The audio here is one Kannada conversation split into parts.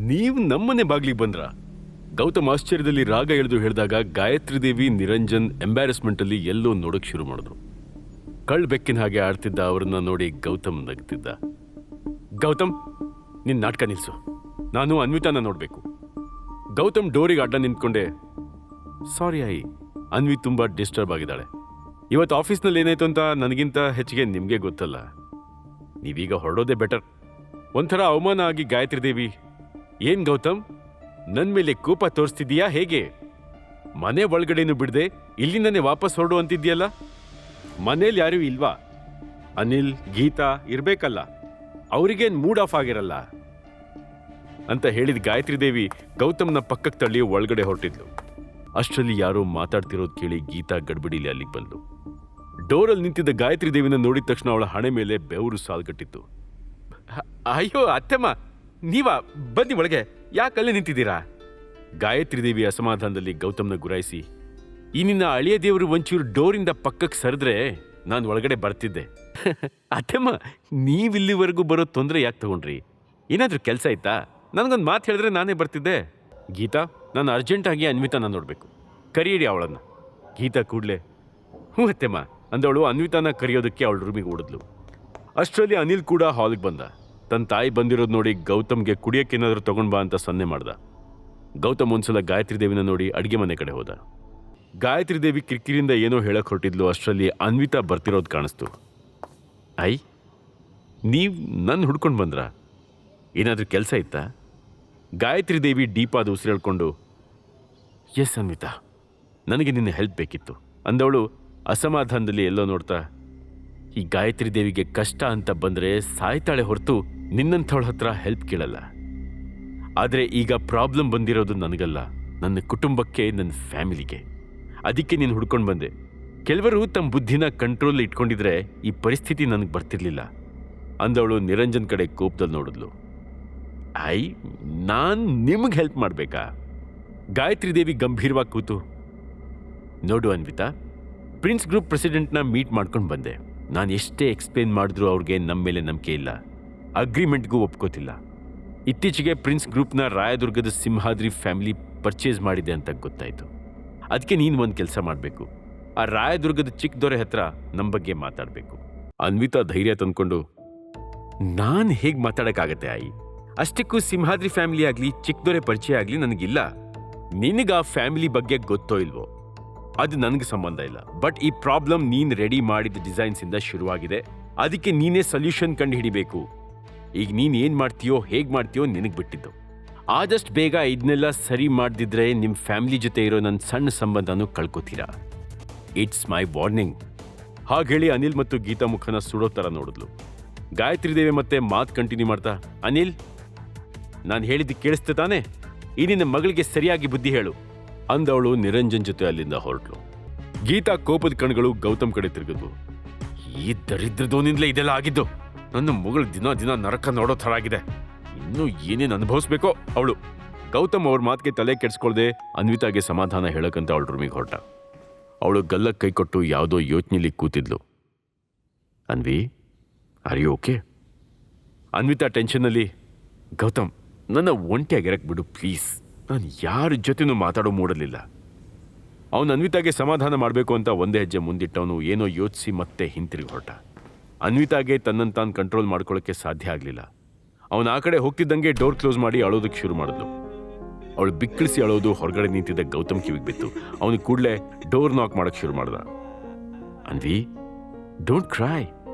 ನೀವು ನಮ್ಮನೆ ಬಾಗ್ಲಿಗೆ ಬಂದ್ರ? ಗೌತಮ್ ಆಶ್ಚರ್ಯದಲ್ಲಿ ರಾಗ ಎಳೆದು ಹೇಳಿದಾಗ ಗಾಯತ್ರಿ ದೇವಿ ನಿರಂಜನ್ ಎಂಬ್ಯಾರಸ್ಮೆಂಟಲ್ಲಿ ಎಲ್ಲೋ ನೋಡಕ್ ಶುರು ಮಾಡಿದ್ರು. ಕಳ್ ಬೆಕ್ಕಿನ ಹಾಗೆ ಆಡ್ತಿದ್ದ ಅವ್ರನ್ನ ನೋಡಿ ಗೌತಮ್ ನಗ್ತಿದ್ದ. ಗೌತಮ್, ನಿನ್ ನಾಟಕ ನಿಲ್ಸು, ನಾನು ಅನ್ವಿತಾನ ನೋಡ್ಬೇಕು. ಗೌತಮ್ ಡೋರಿಗೆ ಅಡ್ಡ ನಿಂತ್ಕೊಂಡೆ, ಸಾರಿ ಅನ್ವಿ ತುಂಬಾ ಡಿಸ್ಟರ್ಬ್ ಆಗಿದ್ದಾಳೆ. ಇವತ್ತು ಆಫೀಸ್ನಲ್ಲಿ ಏನಾಯ್ತು ಅಂತ ನನಗಿಂತ ಹೆಚ್ಚಿಗೆ ನಿಮಗೆ ಗೊತ್ತಲ್ಲ. ನೀವೀಗ ಹೊರಡೋದೇ ಬೆಟರ್. ಒಂಥರ ಅವಮಾನ ಆಗಿ ಗಾಯತ್ರಿ ದೇವಿ, ಏನ್ ಗೌತಮ್, ನನ್ ಮೇಲೆ ಕೋಪ ತೋರಿಸ್ತಿದೀಯಾ ಹೇಗೆ? ಮನೆ ಒಳಗಡೆನೂ ಬಿಡದೆ ಇಲ್ಲಿಂದನೇ ವಾಪಸ್ ಹೊರಡು ಅಂತಿದ್ಯಲ್ಲ. ಮನೇಲಿ ಯಾರೂ ಇಲ್ವಾ? ಅನಿಲ್, ಗೀತಾ ಇರ್ಬೇಕಲ್ಲ, ಅವ್ರಿಗೇನ್ ಮೂಡ್ ಆಫ್ ಆಗಿರಲ್ಲ ಅಂತ ಹೇಳಿದ ಗಾಯತ್ರಿ ದೇವಿ ಗೌತಮ್ನ ಪಕ್ಕಕ್ಕೆ ತಳ್ಳಿ ಒಳಗಡೆ ಹೊರಟಿದ್ಲು. ಅಷ್ಟರಲ್ಲಿ ಯಾರೋ ಮಾತಾಡ್ತಿರೋದು ಕೇಳಿ ಗೀತಾ ಗಡ್ಬಿಡಿಲಿ ಅಲ್ಲಿಗೆ ಬಂದ್ಲು. ಡೋರಲ್ಲಿ ನಿಂತಿದ್ದ ಗಾಯತ್ರಿ ದೇವಿನ ನೋಡಿದ ತಕ್ಷಣ ಅವಳ ಹಣೆ ಮೇಲೆ ಬೆವರು ಸಾಲ್ಗಟ್ಟಿತ್ತು. ಅಯ್ಯೋ ಅತ್ತೆಮ್ಮ, ನೀವಾ? ಬನ್ನಿ ಒಳಗೆ, ಯಾಕಲ್ಲೇ ನಿಂತಿದ್ದೀರಾ? ಗಾಯತ್ರಿ ದೇವಿ ಅಸಮಾಧಾನದಲ್ಲಿ ಗೌತಮ್ನ ಗುರಾಯಿಸಿ, ಈ ನಿನ್ನ ಅಳಿಯ ದೇವರು ಒಂಚೂರು ಡೋರಿಂದ ಪಕ್ಕಕ್ಕೆ ಸರಿದ್ರೆ ನಾನು ಒಳಗಡೆ ಬರ್ತಿದ್ದೆ. ಅತ್ತೆಮ್ಮ, ನೀವಿಲ್ಲಿವರೆಗೂ ಬರೋ ತೊಂದರೆ ಯಾಕೆ ತಗೊಂಡ್ರಿ? ಏನಾದರೂ ಕೆಲಸ ಆಯ್ತಾ? ನನಗೊಂದು ಮಾತು ಹೇಳಿದ್ರೆ ನಾನೇ ಬರ್ತಿದ್ದೆ. ಗೀತಾ, ನಾನು ಅರ್ಜೆಂಟಾಗಿ ಅನ್ವಿತಾನ ನೋಡಬೇಕು, ಕರೀರಿ ಅವಳನ್ನು. ಗೀತಾ ಕೂಡಲೇ ಹ್ಞೂ ಅತ್ತೆಮ್ಮ ಅಂದವಳು ಅನ್ವಿತಾನ ಕರೆಯೋದಕ್ಕೆ ಅವಳ ರೂಮಿಗೆ ಓಡಿದ್ಲು. ಅಷ್ಟರಲ್ಲಿ ಅನಿಲ್ ಕೂಡ ಹಾಲ್ಗೆ ಬಂದ. ತನ್ನ ತಾಯಿ ಬಂದಿರೋದು ನೋಡಿ ಗೌತಮ್ಗೆ ಕುಡಿಯೋಕ್ಕೇನಾದರೂ ತಗೊಂಡ್ ಬಾ ಅಂತ ಸನ್ನೆ ಮಾಡ್ದ. ಗೌತಮ್ ಒಂದ್ಸಲ ಗಾಯತ್ರಿ ದೇವಿನ ನೋಡಿ ಅಡುಗೆ ಮನೆ ಕಡೆ ಹೋದ. ಗಾಯತ್ರಿ ದೇವಿ ಕಿರಿಕಿರಿಂದ ಏನೋ ಹೇಳಕ್ ಹೊರಟಿದ್ಲು. ಅಷ್ಟರಲ್ಲಿ ಅನ್ವಿತಾ ಬರ್ತಿರೋದು ಕಾಣಿಸ್ತು. ನೀವು ನನ್ನ ಹುಡ್ಕೊಂಡು ಬಂದ್ರ? ಏನಾದರೂ ಕೆಲಸ ಇತ್ತಾ? ಗಾಯತ್ರಿ ದೇವಿ ಡೀಪಾದ ಉಸಿರೇಳ್ಕೊಂಡು, ಎಸ್ ಅನ್ವಿತಾ, ನನಗೆ ನಿನ್ನ ಹೆಲ್ಪ್ ಬೇಕಿತ್ತು ಅಂದವಳು ಅಸಮಾಧಾನದಲ್ಲಿ ಎಲ್ಲೋ ನೋಡ್ತಾ, ಈ ಗಾಯತ್ರಿ ದೇವಿಗೆ ಕಷ್ಟ ಅಂತ ಬಂದರೆ ಸಾಯ್ತಾಳೆ ಹೊರತು ನಿನ್ನಂಥವಳ ಹತ್ರ ಹೆಲ್ಪ್ ಕೇಳಲ್ಲ. ಆದರೆ ಈಗ ಪ್ರಾಬ್ಲಮ್ ಬಂದಿರೋದು ನನಗಲ್ಲ, ನನ್ನ ಕುಟುಂಬಕ್ಕೆ, ನನ್ನ ಫ್ಯಾಮಿಲಿಗೆ. ಅದಕ್ಕೆ ನೀನು ಹುಡ್ಕೊಂಡು ಬಂದೆ. ಕೆಲವರು ತಮ್ಮ ಬುದ್ಧಿನ ಕಂಟ್ರೋಲ್ ಇಟ್ಕೊಂಡಿದ್ರೆ ಈ ಪರಿಸ್ಥಿತಿ ನನಗೆ ಬರ್ತಿರ್ಲಿಲ್ಲ ಅಂದವಳು ನಿರಂಜನ್ ಕಡೆ ಕೋಪದಲ್ಲಿ ನೋಡಿದ್ಲು. ನಾನು ನಿಮಗೆ ಹೆಲ್ಪ್ ಮಾಡಬೇಕಾ? ಗಾಯತ್ರಿ ದೇವಿ ಗಂಭೀರವಾಗಿ ಕೂತು, ನೋಡು ಅನ್ವಿತಾ, ಪ್ರಿನ್ಸ್ ಗ್ರೂಪ್ ಪ್ರೆಸಿಡೆಂಟ್ನ ಮೀಟ್ ಮಾಡ್ಕೊಂಡು ಬಂದೆ. ನಾನು ಎಷ್ಟೇ ಎಕ್ಸ್ಪ್ಲೇನ್ ಮಾಡಿದ್ರೂ ಅವ್ರಿಗೆ ನಮ್ಮ ಮೇಲೆ ನಂಬಿಕೆ ಇಲ್ಲ, ಅಗ್ರಿಮೆಂಟ್ಗೂ ಒಪ್ಕೋತಿಲ್ಲ. ಇತ್ತೀಚೆಗೆ ಪ್ರಿನ್ಸ್ ಗ್ರೂಪ್ನ ರಾಯದುರ್ಗದ ಸಿಂಹಾದ್ರಿ ಫ್ಯಾಮಿಲಿ ಪರ್ಚೇಸ್ ಮಾಡಿದೆ ಅಂತ ಗೊತ್ತಾಯಿತು. ಅದಕ್ಕೆ ನೀನು ಒಂದು ಕೆಲಸ ಮಾಡಬೇಕು, ಆ ರಾಯದುರ್ಗದ ಚಿಕ್ಕ ದೊರೆ ಹತ್ರ ನಮ್ಮ ಬಗ್ಗೆ ಮಾತಾಡಬೇಕು. ಅನ್ವಿತಾ ಧೈರ್ಯ ತಂದ್ಕೊಂಡು, ನಾನು ಹೇಗೆ ಮಾತಾಡೋಕ್ಕಾಗತ್ತೆ ಆಯಿ? ಅಷ್ಟಕ್ಕೂ ಸಿಂಹಾದ್ರಿ ಫ್ಯಾಮಿಲಿ ಆಗಲಿ ಚಿಕ್ಕ ದೊರೆ ಪರಿಚಯ ಆಗಲಿ ನನಗಿಲ್ಲ. ನಿನಗೆ ಆ ಫ್ಯಾಮಿಲಿ ಬಗ್ಗೆ ಗೊತ್ತೋ ಇಲ್ವೋ ಅದು ನನಗೆ ಸಂಬಂಧ ಇಲ್ಲ. ಬಟ್ ಈ ಪ್ರಾಬ್ಲಮ್ ನೀನು ರೆಡಿ ಮಾಡಿದ ಡಿಸೈನ್ಸಿಂದ ಶುರುವಾಗಿದೆ. ಅದಕ್ಕೆ ನೀನೇ ಸೊಲ್ಯೂಷನ್ ಕಂಡು ಹಿಡಿಬೇಕು. ಈಗ ನೀನು ಏನು ಮಾಡ್ತೀಯೋ ಹೇಗೆ ಮಾಡ್ತೀಯೋ ನಿನಗೆ ಬಿಟ್ಟಿದ್ದು. ಆದಷ್ಟು ಬೇಗ ಇದನ್ನೆಲ್ಲ ಸರಿ ಮಾಡದಿದ್ರೆ ನಿಮ್ಮ ಫ್ಯಾಮಿಲಿ ಜೊತೆ ಇರೋ ನನ್ನ ಸಣ್ಣ ಸಂಬಂಧನೂ ಕಳ್ಕೊತೀರಾ. It's my warning. ಹಾಗೆ ಹೇಳಿ ಅನಿಲ್ ಮತ್ತು ಗೀತಾ ಮುಖನ ಸುಡೋ ಥರ ನೋಡಿದ್ಲು. ಗಾಯತ್ರಿ ದೇವಿ ಮತ್ತೆ ಮಾತು ಕಂಟಿನ್ಯೂ ಮಾಡ್ತಾ, ಅನಿಲ್, ನಾನು ಹೇಳಿದ್ದು ಕೇಳಿಸ್ತೆ ತಾನೆ? ಈ ನಿನ್ನ ಮಗಳಿಗೆ ಸರಿಯಾಗಿ ಬುದ್ಧಿ ಹೇಳು ಅಂದವಳು ನಿರಂಜನ್ ಜೊತೆ ಅಲ್ಲಿಂದ ಹೊರಟ್ಲು. ಗೀತಾ ಕೋಪದ ಕಣ್ಗಳು ಗೌತಮ್ ಕಡೆ ತಿರುಗಿದ್ವು. ಈ ದರಿದ್ರದೋನಿಂದಲೇ ಇದೆಲ್ಲ ಆಗಿದ್ದು. ನನ್ನ ಮಗಳು ದಿನ ದಿನ ನರಕ ನೋಡೋ ಥರ ಆಗಿದೆ. ಇನ್ನೂ ಏನೇನು ಅನುಭವಿಸ್ಬೇಕೋ ಅವಳು. ಗೌತಮ್ ಅವ್ರ ಮಾತಿಗೆ ತಲೆ ಕೆಡಿಸ್ಕೊಳ್ದೆ ಅನ್ವಿತಾಗೆ ಸಮಾಧಾನ ಹೇಳಕ್ಕಂತ ಅವಳ ರೂಮಿಗೆ ಹೊರಟ. ಅವಳು ಗಲ್ಲಕ್ಕೆ ಕೈ ಕೊಟ್ಟು ಯಾವುದೋ ಯೋಚನೆಯಲ್ಲಿ ಕೂತಿದ್ಲು. Anvi, are you okay? Anvita ಟೆನ್ಷನ್ನಲ್ಲಿ, ಗೌತಮ್, ನನ್ನ ಒಂಟಿಯಾಗಿರಕ್ಕೆ ಬಿಡು ಪ್ಲೀಸ್. ನಾನು ಯಾರ ಜೊತೆನೂ ಮಾತಾಡೋ ಮೂಡಲಿಲ್ಲ. ಅವನು ಅನ್ವಿತಾಗೆ ಸಮಾಧಾನ ಮಾಡಬೇಕು ಅಂತ ಒಂದೇ ಹೆಜ್ಜೆ ಮುಂದಿಟ್ಟವನು ಏನೋ ಯೋಚಿಸಿ ಮತ್ತೆ ಹಿಂತಿರುಗಿ ಹೊರಟ. ಅನ್ವಿತಾಗೆ ತನ್ನನ್ನು ತಾನು ಕಂಟ್ರೋಲ್ ಮಾಡ್ಕೊಳ್ಳೋಕ್ಕೆ ಸಾಧ್ಯ ಆಗಲಿಲ್ಲ. ಅವನು ಆ ಕಡೆ ಹೋಗ್ತಿದ್ದಂಗೆ ಡೋರ್ ಕ್ಲೋಸ್ ಮಾಡಿ ಅಳೋದಕ್ಕೆ ಶುರು ಮಾಡಿದ್ಲು. ಅವಳು ಬಿಕ್ಕಳಿಸಿ ಅಳೋದು ಹೊರಗಡೆ ನಿಂತಿದ್ದ ಗೌತಮ್ ಕಿವಿಗೆ ಬಿತ್ತು. ಅವನು ಕೂಡಲೇ ಡೋರ್ ನಾಕ್ ಮಾಡೋಕ್ಕೆ ಶುರು ಮಾಡ್ದ. ಅನ್ವಿ, ಡೋಂಟ್ ಕ್ರೈ,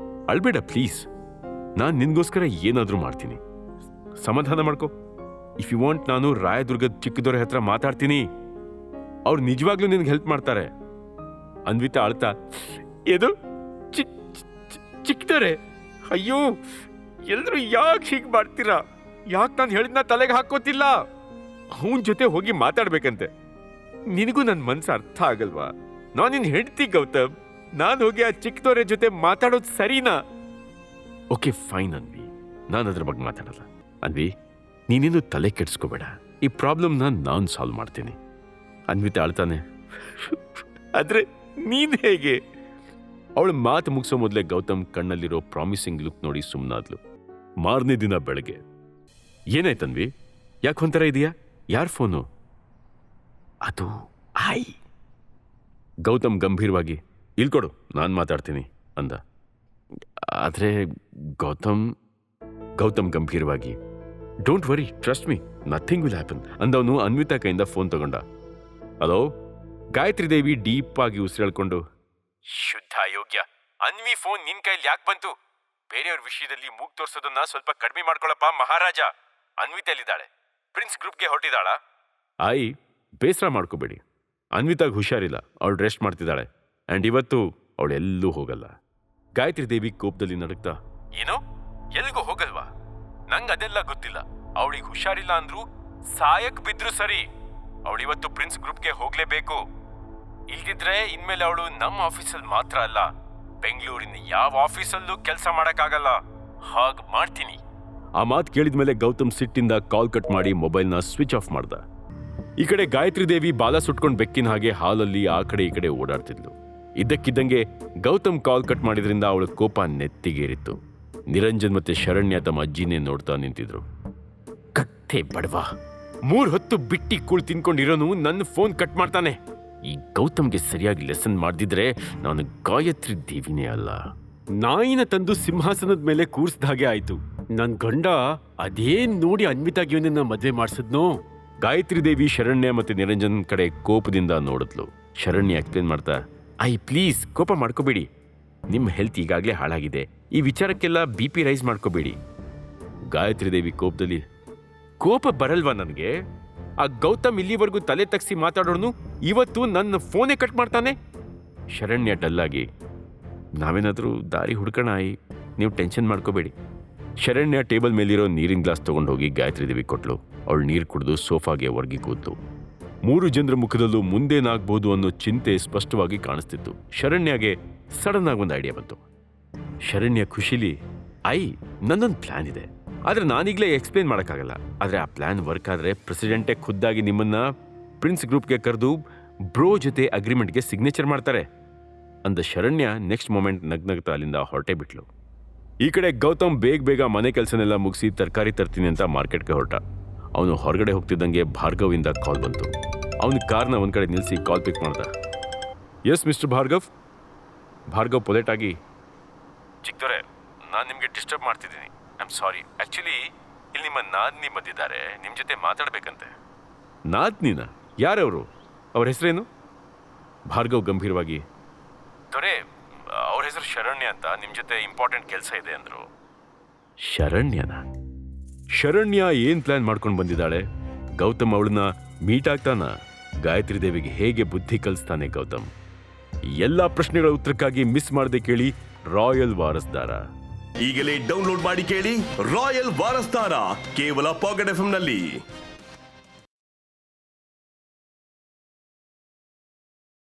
ಅಳ್ಬೇಡ ಪ್ಲೀಸ್. ನಾನು ನಿನ್ಗೋಸ್ಕರ ಏನಾದರೂ ಮಾಡ್ತೀನಿ, ಸಮಾಧಾನ ಮಾಡ್ಕೊ. ಇಫ್ ಯು ವಾಂಟ್, ನಾನು ರಾಯದುರ್ಗದ ಚಿಕ್ಕದೊರೆ ಹತ್ರ ಮಾತಾಡ್ತೀನಿ. ಅವ್ರು ನಿಜವಾಗ್ಲೂ ನಿನ್ಗೆ ಹೆಲ್ಪ್ ಮಾಡ್ತಾರೆ. ಅನ್ವಿತಾ ಅಳ್ತಾ, ಇದು ಚಿಕ್ಕದೊರೆ? ಅಯ್ಯೋ, ಎಲ್ರು ಯಾಕೆ ಹೀಗೆ ಮಾಡ್ತೀರಾ? ಯಾಕೆ ನಾನು ಹೇಳಿದ್ನ ತಲೆಗೆ ಹಾಕೋತಿಲ್ಲ? ಅವನ ಜೊತೆ ಹೋಗಿ ಮಾತಾಡ್ಬೇಕಂತೆ. ನಿನಗೂ ನನ್ನ ಮನ್ಸು ಅರ್ಥ ಆಗಲ್ವಾ? ನಾನು ನಿನ್ನ ಹೆಂಡ್ತಿ ಗೌತಮ್. ನಾನು ಹೋಗಿ ಆ ಚಿಕ್ಕದೊರೆ ಜೊತೆ ಮಾತಾಡೋದು ಸರಿನಾ? ಓಕೆ ಫೈನ್ ಅನ್ವಿ, ನಾನು ಅದ್ರ ಬಗ್ಗೆ ಮಾತಾಡಲ್ಲ. ಅನ್ವಿ, ನೀನೇನು ತಲೆ ಕೆಡಿಸ್ಕೋಬೇಡ. ಈ ಪ್ರಾಬ್ಲಮ್ನ ನಾನು ಸಾಲ್ವ್ ಮಾಡ್ತೀನಿ. ಅನ್ವಿತಾ ಅಳ್ತಾನೆ, ಆದ್ರೆ ನೀನ್ ಹೇಗೆ? ಅವಳ ಮಾತು ಮುಗಿಸೋ ಮೊದಲೇ ಗೌತಮ್ ಕಣ್ಣಲ್ಲಿರೋ ಪ್ರಾಮಿಸಿಂಗ್ ಲುಕ್ ನೋಡಿ ಸುಮ್ಮನಾದ್ಲು. ಮಾರನೇ ದಿನ ಬೆಳಗ್ಗೆ ಏನಾಯ್ತನ್ವಿ? ಯಾಕೆ ಒಂಥರ ಇದೆಯಾ? ಯಾರ್ ಫೋನು? ಅದು ಐ. ಗೌತಮ್ ಗಂಭೀರವಾಗಿ, ಇಲ್ಕೊಡು, ನಾನು ಮಾತಾಡ್ತೀನಿ ಅಂದ. ಆದರೆ ಗೌತಮ್ ಗಂಭೀರವಾಗಿ, don't worry, trust me, nothing will happen ಅಂದವನು ಅನ್ವಿತಾ ಕೈಯಿಂದ ಫೋನ್ ತಗೊಂಡ. ಹಲೋ? ಗಾಯತ್ರಿ ದೇವಿ ಡೀಪ್ ಆಗಿ ಉಸಿರಾಳ್ಕೊಂಡು, ಶುದ್ಧ ಅಯೋಗ್ಯ, ಅನ್ವಿ ಫೋನ್ ನಿನ್ ಕೈಲಿ ಯಾಕೆ ಬಂತು? ಬೇರೆಯವ್ರ ವಿಷಯದಲ್ಲಿ ಮೂಗ್ ತೋರ್ಸೋದನ್ನ ಸ್ವಲ್ಪ ಕಡಿಮೆ ಮಾಡ್ಕೊಳಪ್ಪ ಮಹಾರಾಜ. ಅನ್ವಿತಲ್ಲಿದ್ದಾಳೆ, ಪ್ರಿನ್ಸ್ ಗ್ರೂಪ್ಗೆ ಹೊರಟಿದ್ದಾಳ. ಆಯಿ, ಬೇಸರ ಮಾಡ್ಕೋಬೇಡಿ, ಅನ್ವಿತಾಗ್ ಹುಷಾರಿಲ್ಲ, ಅವಳು ರೆಸ್ಟ್ ಮಾಡ್ತಿದ್ದಾಳೆ. ಆ್ಯಂಡ್ ಇವತ್ತು ಅವಳೆಲ್ಲೂ ಹೋಗಲ್ಲ. ಗಾಯತ್ರಿ ದೇವಿ ಕೋಪದಲ್ಲಿ ನಡುಕ್ತಾ, ಏನೋ ಎಲ್ಗೂ ಹೋಗಲ್ವಾ? ನಂಗೆ ಅದೆಲ್ಲ ಗೊತ್ತಿಲ್ಲ. ಅವಳಿಗೆ ಹುಷಾರಿಲ್ಲ ಅಂದ್ರೂ ಸಾಯಕ್ ಬಿದ್ರು ಸರಿ, ಅವಳಿವತ್ತು ಪ್ರಿನ್ಸ್ ಗ್ರೂಪ್ಗೆ ಹೋಗ್ಲೇಬೇಕು. ಇಲ್ದಿದ್ರೆ ಇನ್ಮೇಲೆ ಅವಳು ನಮ್ಮ ಆಫೀಸಲ್ಲಿ ಮಾತ್ರ ಅಲ್ಲ, ಬೆಂಗಳೂರಿನ ಯಾವ ಆಫೀಸಲ್ಲೂ ಕೆಲಸ ಮಾಡಕ್ಕಾಗಲ್ಲ. ಹಾಗ್ ಮಾಡ್ತೀನಿ. ಆ ಮಾತು ಕೇಳಿದ್ಮೇಲೆ ಗೌತಮ್ ಸಿಟ್ಟಿಂದ ಕಾಲ್ ಕಟ್ ಮಾಡಿ ಮೊಬೈಲ್ನ ಸ್ವಿಚ್ ಆಫ್ ಮಾಡ್ದ. ಈ ಕಡೆ ಗಾಯತ್ರಿ ದೇವಿ ಬಾಲ ಸುಟ್ಕೊಂಡ್ ಬೆಕ್ಕಿನ ಹಾಗೆ ಹಾಲಲ್ಲಿ ಆ ಕಡೆ ಈ ಕಡೆ ಓಡಾಡ್ತಿದ್ಲು. ಇದ್ದಕ್ಕಿದ್ದಂಗೆ ಗೌತಮ್ ಕಾಲ್ ಕಟ್ ಮಾಡಿದ್ರಿಂದ ಅವಳ ಕೋಪ ನೆತ್ತಿಗೇರಿತ್ತು. ನಿರಂಜನ್ ಮತ್ತೆ ಶರಣ್ಯ ತಮ್ಮ ಅಜ್ಜಿನೇ ನೋಡ್ತಾ ನಿಂತಿದ್ರು. ಕತ್ತೆ ಬಡವಾ, 3 ಹೊತ್ತು ಬಿಟ್ಟಿ ಕೂಳ್ ತಿನ್ಕೊಂಡಿರೋನು ನನ್ನ ಫೋನ್ ಕಟ್ ಮಾಡ್ತಾನೆ. ಈ ಗೌತಮ್ಗೆ ಸರಿಯಾಗಿ ಲೆಸನ್ ಮಾಡ್ದಿದ್ರೆ ನಾನು ಗಾಯತ್ರಿ ದೇವಿನೇ ಅಲ್ಲ, ನಾಯಿನ ತಂದು ಸಿಂಹಾಸನದ ಮೇಲೆ ಕೂರ್ಸ್ದ ಹಾಗೆ ಆಯ್ತು. ನನ್ ಗಂಡ ಅದೇನ್ ನೋಡಿ ಅನ್ವಿತಾಗಿ ಇವನನ್ನ ಮದ್ವೆ ಮಾಡ್ಸದ್ನೋ. ಗಾಯತ್ರಿ ದೇವಿ ಶರಣ್ಯ ಮತ್ತೆ ನಿರಂಜನ್ ಕಡೆ ಕೋಪದಿಂದ ನೋಡಿದ್ಲು. ಶರಣ್ಯ ಎಕ್ಸ್ಪ್ಲೇನ್ ಮಾಡ್ತಾ, ಐ ಪ್ಲೀಸ್ ಕೋಪ ಮಾಡ್ಕೋಬೇಡಿ, ನಿಮ್ಮ ಹೆಲ್ತ್ ಈಗಾಗಲೇ ಹಾಳಾಗಿದೆ, ಈ ವಿಚಾರಕ್ಕೆಲ್ಲ BP ರೈಸ್ ಮಾಡ್ಕೋಬೇಡಿ. ಗಾಯತ್ರಿ ದೇವಿ ಕೋಪದಲ್ಲಿ, ಕೋಪ ಬರಲ್ವಾ ನನಗೆ? ಆ ಗೌತಮ್ ಇಲ್ಲಿವರೆಗೂ ತಲೆ ತಗ್ಸಿ ಮಾತಾಡೋನು ಇವತ್ತು ನನ್ನ ಫೋನೇ ಕಟ್ ಮಾಡ್ತಾನೆ. ಶರಣ್ಯ ಡಲ್ಲಾಗಿ, ನಾವೇನಾದ್ರೂ ದಾರಿ ಹುಡ್ಕೋಣ ಆಯಿ, ನೀವು ಟೆನ್ಷನ್ ಮಾಡ್ಕೋಬೇಡಿ. ಶರಣ್ಯ ಟೇಬಲ್ ಮೇಲಿರೋ ನೀರಿನ ಗ್ಲಾಸ್ ತಗೊಂಡೋಗಿ ಗಾಯತ್ರಿ ದೇವಿ ಕೊಟ್ಲು. ಅವಳು ನೀರು ಕುಡಿದು ಸೋಫಾಗೆ ಒರ್ಗಿ ಕೂತು. 3 ಜನರ ಮುಖದಲ್ಲೂ ಮುಂದೇನಾಗ್ಬೋದು ಅನ್ನೋ ಚಿಂತೆ ಸ್ಪಷ್ಟವಾಗಿ ಕಾಣಿಸ್ತಿತ್ತು. ಶರಣ್ಯಗೆ ಸಡನ್ ಆಗಿ ಒಂದು ಐಡಿಯಾ ಬಂತು. ಶರಣ್ಯ ಖುಷಿಲಿ, ನನ್ನೊಂದು ಪ್ಲಾನ್ ಇದೆ, ಆದರೆ ನಾನೀಗಲೇ ಎಕ್ಸ್ಪ್ಲೇನ್ ಮಾಡೋಕ್ಕಾಗಲ್ಲ. ಆದರೆ ಆ ಪ್ಲಾನ್ ವರ್ಕ್ ಆದರೆ ಪ್ರೆಸಿಡೆಂಟೇ ಖುದ್ದಾಗಿ ನಿಮ್ಮನ್ನ ಪ್ರಿನ್ಸ್ ಗ್ರೂಪ್ಗೆ ಕರೆದು ಬ್ರೋ ಜೊತೆ ಅಗ್ರಿಮೆಂಟ್ಗೆ ಸಿಗ್ನೇಚರ್ ಮಾಡ್ತಾರೆ ಅಂದ ಶರಣ್ಯ ನೆಕ್ಸ್ಟ್ ಮೊಮೆಂಟ್ ನಗ್ನಗ್ತಾ ಅಲ್ಲಿಂದ ಹೊರಟೇ ಬಿಟ್ಲು. ಈ ಕಡೆ ಗೌತಮ್ ಬೇಗ ಮನೆ ಕೆಲಸನೆಲ್ಲ ಮುಗಿಸಿ ತರಕಾರಿ ತರ್ತೀನಿ ಅಂತ ಮಾರ್ಕೆಟ್ಗೆ ಹೊರಟ. ಅವನು ಹೊರಗಡೆ ಹೋಗ್ತಿದ್ದಂಗೆ ಭಾರ್ಗವಿಂದ ಕಾಲ್ ಬಂತು. ಅವನ ಕಾರ್ನ ಒಂದು ಕಡೆ ನಿಲ್ಲಿಸಿ ಕಾಲ್ ಪಿಕ್ ಮಾಡ್ದ. Yes mister Bhargav. Bhargav polite ಆಗಿ, ಚಿಕ್ಕದೊರೆ, ನಾನು ನಿಮಗೆ ಡಿಸ್ಟರ್ಬ್ ಮಾಡ್ತಿದ್ದೀನಿ, ಐ ಆಮ್ ಸಾರಿ. ಆ್ಯಕ್ಚುಲಿ ಇಲ್ಲಿ ನಿಮ್ಮ ನಾದ್ನಿ ಬಂದಿದ್ದಾರೆ, ನಿಮ್ಮ ಜೊತೆ ಮಾತಾಡಬೇಕಂತೆ. ನಾದ್ನಿನ? ಯಾರವರು? ಅವ್ರ ಹೆಸರೇನು? ಭಾರ್ಗವ್ ಗಂಭೀರವಾಗಿ, ದೊರೆ, ಅವ್ರ ಹೆಸರು ಶರಣ್ಯ ಅಂತ, ನಿಮ್ಮ ಜೊತೆ ಇಂಪಾರ್ಟೆಂಟ್ ಕೆಲಸ ಇದೆ ಅಂದರು. ಶರಣ್ಯನ? ಶರಣ್ಯ ಏನ್ ಪ್ಲಾನ್ ಮಾಡ್ಕೊಂಡು ಬಂದಿದ್ದಾಳೆ? ಗೌತಮ್ ಅವಳನ್ನ ಮೀಟ್ ಆಗ್ತಾನ? ಗಾಯತ್ರಿ ದೇವಿಗೆ ಹೇಗೆ ಬುದ್ಧಿ ಕಲಿಸ್ತಾನೆ ಗೌತಮ್? ಎಲ್ಲಾ ಪ್ರಶ್ನೆಗಳ ಉತ್ತರಕ್ಕಾಗಿ ಮಿಸ್ ಮಾಡದೆ ಕೇಳಿ ರಾಯಲ್ ವಾರಸ್ದಾರ. ಈಗಲೇ ಡೌನ್ಲೋಡ್ ಮಾಡಿ ಕೇಳಿ ರಾಯಲ್ ವಾರಸ್ದಾರ, ಕೇವಲ ಪಾಕೆಟ್ FM ನಲ್ಲಿ.